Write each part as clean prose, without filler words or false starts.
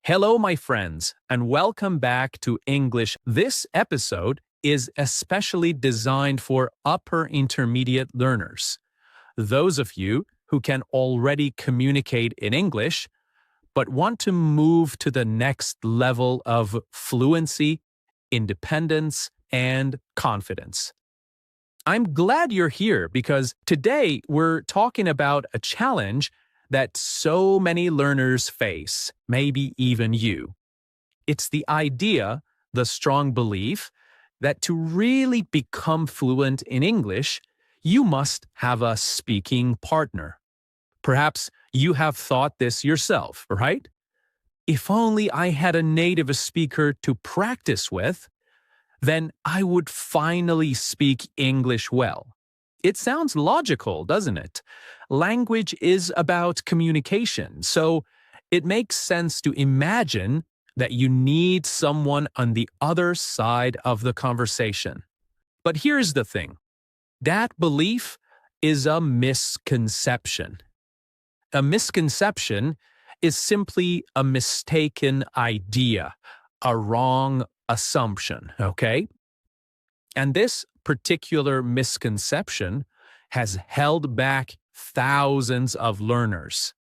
Hello, my friends, and welcome back to English. This episode is especially designed for upper intermediate learners, those of you who can already communicate in English but want to move to the next level of fluency, independence, and confidence. I'm glad you're here because today we're talking about a challenge that so many learners face, maybe even you. It's the idea, the strong belief, that to really become fluent in English, you must have a speaking partner. Perhaps you have thought this yourself, right? If only I had a native speaker to practice with, then I would finally speak English well. It sounds logical, doesn't it? Language is about communication, so it makes sense to imagine that you need someone on the other side of the conversation. But here's the thing. That belief is a misconception. A misconception is simply a mistaken idea, a wrong assumption, okay? And this particular misconception has held back thousands of learners.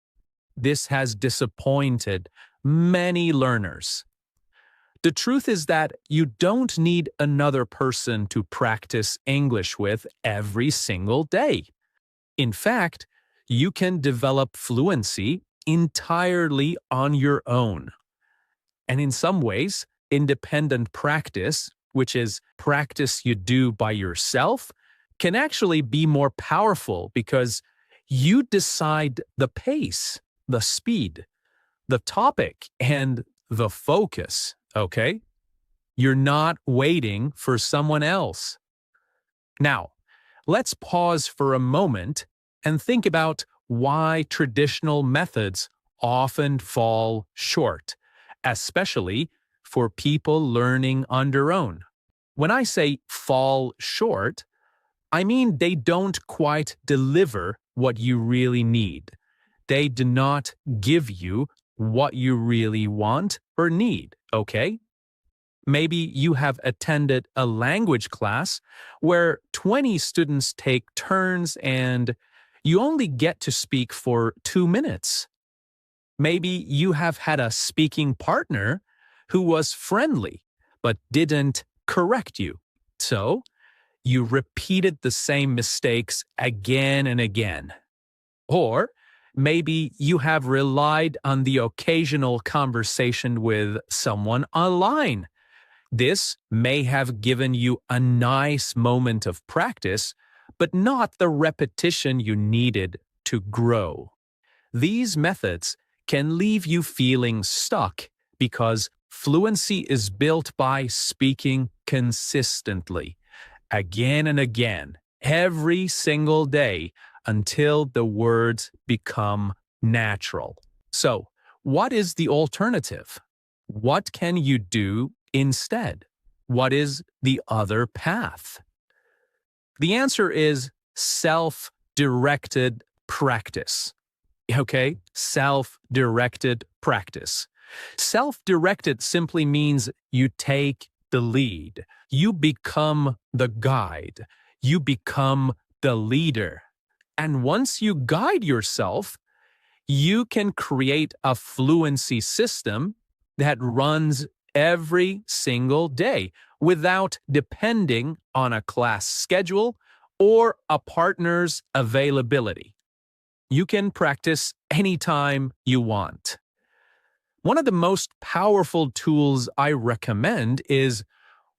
This has disappointed many learners. The truth is that you don't need another person to practice English with every single day. In fact, you can develop fluency entirely on your own. And in some ways, independent practice, which is practice you do by yourself, can actually be more powerful because you decide the pace, the speed, the topic, and the focus, okay? You're not waiting for someone else. Now, let's pause for a moment and think about why traditional methods often fall short, especially for people learning on their own. When I say fall short, I mean they don't quite deliver what you really need. They do not give you what you really want or need, okay? Maybe you have attended a language class where 20 students take turns and you only get to speak for 2 minutes. Maybe you have had a speaking partner who was friendly but didn't correct you. So, you repeated the same mistakes again and again. Or maybe you have relied on the occasional conversation with someone online. This may have given you a nice moment of practice, but not the repetition you needed to grow. These methods can leave you feeling stuck because fluency is built by speaking consistently, again and again, every single day, until the words become natural. So, what is the alternative? What can you do instead? What is the other path? The answer is self-directed practice. Okay? Self-directed practice. Self-directed simply means you take the lead. You become the guide. You become the leader. And once you guide yourself, you can create a fluency system that runs every single day without depending on a class schedule or a partner's availability. You can practice anytime you want. One of the most powerful tools I recommend is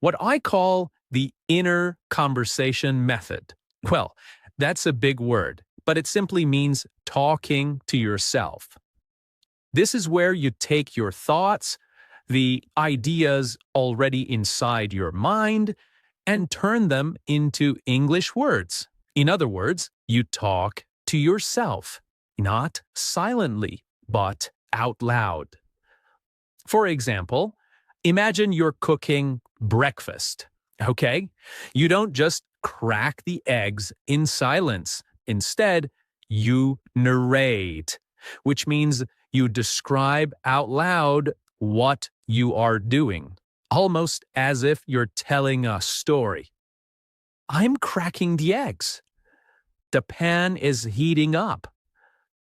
what I call the inner conversation method. Well, that's a big word, but it simply means talking to yourself. This is where you take your thoughts, the ideas already inside your mind, and turn them into English words. In other words, you talk to yourself, not silently, but out loud. For example, imagine you're cooking breakfast, okay? You don't just crack the eggs in silence. Instead, you narrate, which means you describe out loud what you are doing, almost as if you're telling a story. I'm cracking the eggs. The pan is heating up.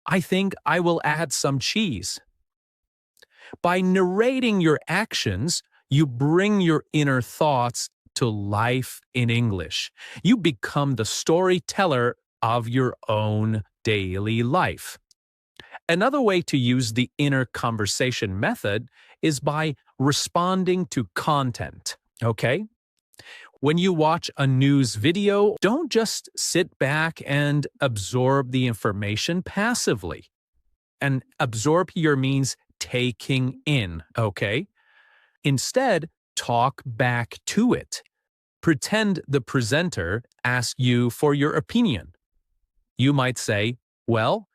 I think I will add some cheese. By narrating your actions, you bring your inner thoughts to life in English. You become the storyteller of your own daily life. Another way to use the inner conversation method is by responding to content, okay? When you watch a news video, don't just sit back and absorb the information passively. And absorb here means taking in, okay? Instead, talk back to it. Pretend the presenter asks you for your opinion. You might say, well,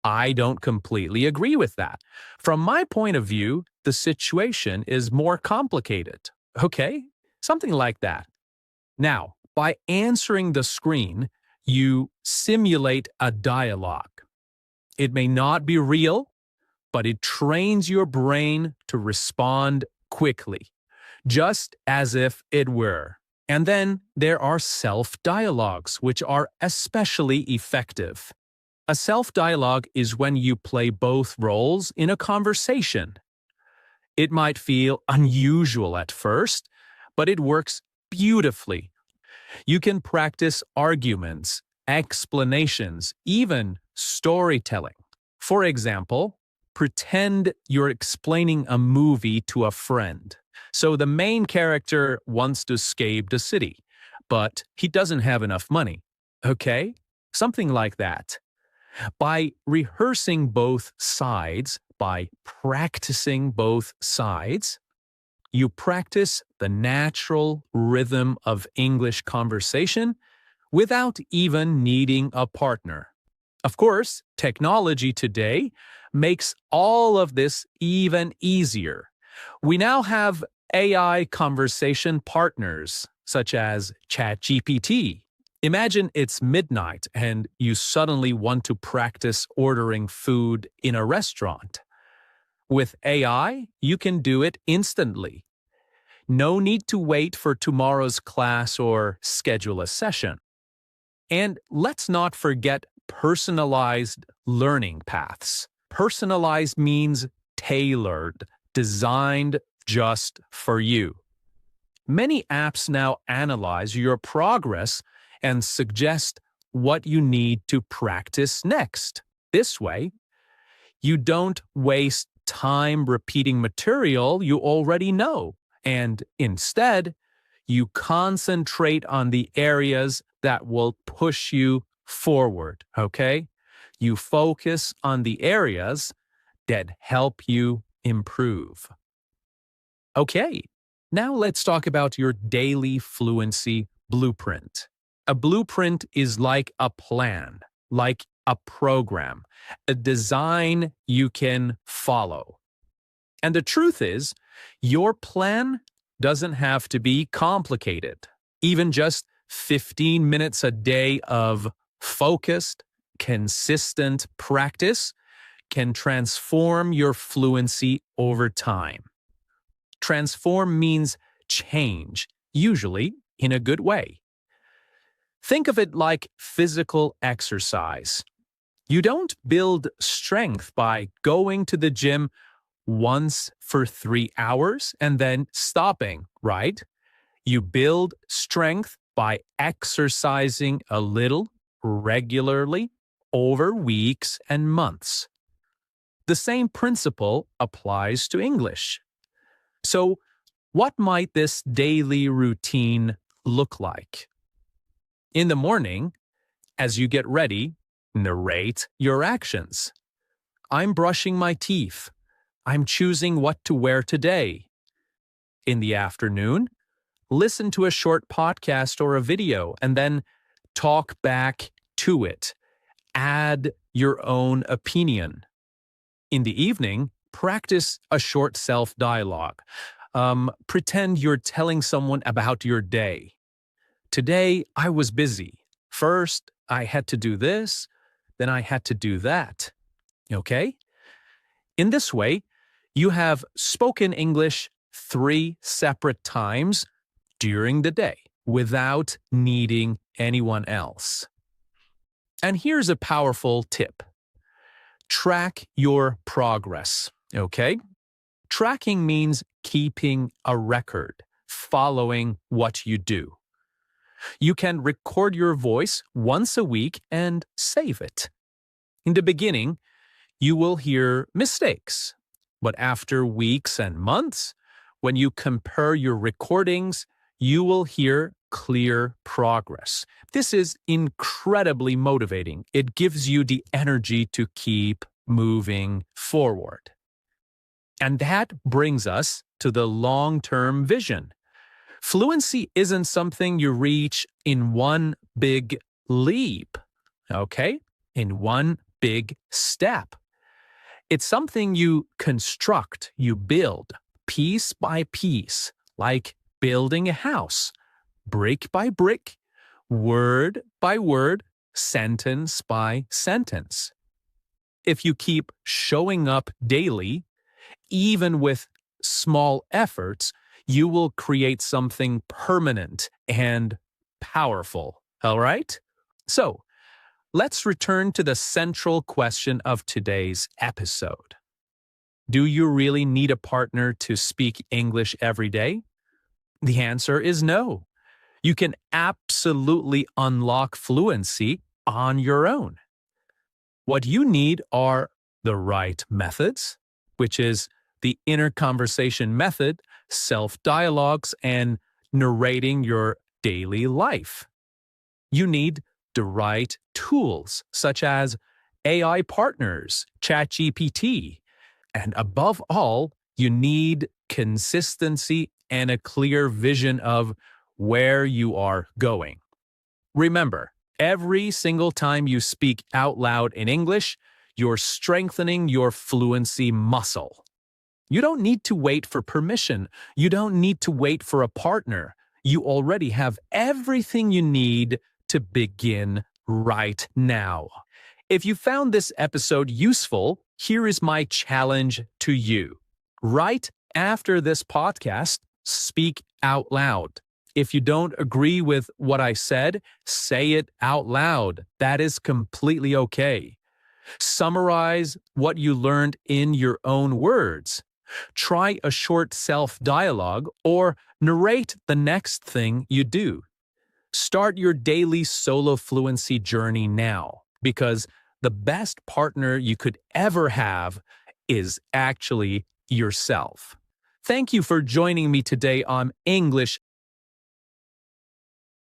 I don't completely agree with that. From my point of view, the situation is more complicated. Okay? Something like that. Now, by answering the screen, you simulate a dialogue. It may not be real, but it trains your brain to respond quickly, just as if it were. And then there are self-dialogues, which are especially effective. A self-dialogue is when you play both roles in a conversation. It might feel unusual at first, but it works beautifully. You can practice arguments, explanations, even storytelling. For example, pretend you're explaining a movie to a friend. So the main character wants to escape the city, but he doesn't have enough money. Okay? Something like that. By rehearsing both sides, by practicing both sides, you practice the natural rhythm of English conversation without even needing a partner. Of course, technology today makes all of this even easier. We now have AI conversation partners, such as ChatGPT. Imagine it's midnight and you suddenly want to practice ordering food in a restaurant. With AI, you can do it instantly. No need to wait for tomorrow's class or schedule a session. And let's not forget personalized learning paths. Personalized means tailored, designed just for you. Many apps now analyze your progress and suggest what you need to practice next. This way, you don't waste time repeating material you already know, and instead, you concentrate on the areas that will push you forward, okay? You focus on the areas that help you improve. Okay, now let's talk about your daily fluency blueprint. A blueprint is like a plan, like a program, a design you can follow. And the truth is, your plan doesn't have to be complicated. Even just 15 minutes a day of focused, consistent practice can transform your fluency over time. Transform means change, usually in a good way. Think of it like physical exercise. You don't build strength by going to the gym once for 3 hours and then stopping, right? You build strength by exercising a little regularly over weeks and months. The same principle applies to English. So, what might this daily routine look like? In the morning, as you get ready, narrate your actions. I'm brushing my teeth. I'm choosing what to wear today. In the afternoon, listen to a short podcast or a video and then talk back to it. Add your own opinion. In the evening, practice a short self-dialogue. Pretend you're telling someone about your day. Today, I was busy. First, I had to do this, then I had to do that. Okay? In this way, You have spoken English 3 separate times during the day without needing anyone else. And here's a powerful tip. Track your progress, okay? Tracking means keeping a record, following what you do. You can record your voice once a week and save it. In the beginning, you will hear mistakes, but after weeks and months, when you compare your recordings, you will hear clear progress. This is incredibly motivating. It gives you the energy to keep moving forward. And that brings us to the long-term vision. Fluency isn't something you reach in one big leap, okay? In one big step. It's something you construct, you build, piece by piece, like building a house, brick by brick, word by word, sentence by sentence. If you keep showing up daily, even with small efforts, you will create something permanent and powerful, all right? So, let's return to the central question of today's episode. Do you really need a partner to speak English every day? The answer is no. You can absolutely unlock fluency on your own. What you need are the right methods, which is the inner conversation method, self-dialogues, and narrating your daily life. You need the right tools, such as AI partners, ChatGPT, and above all, you need consistency and a clear vision of where you are going. Remember, every single time you speak out loud in English, you're strengthening your fluency muscle. You don't need to wait for permission. You don't need to wait for a partner. You already have everything you need to begin right now. If you found this episode useful, here is my challenge to you. Right after this podcast, speak out loud. If you don't agree with what I said, say it out loud. That is completely okay. Summarize what you learned in your own words. Try a short self-dialogue or narrate the next thing you do. Start your daily solo fluency journey now, because the best partner you could ever have is actually yourself. Thank you for joining me today on English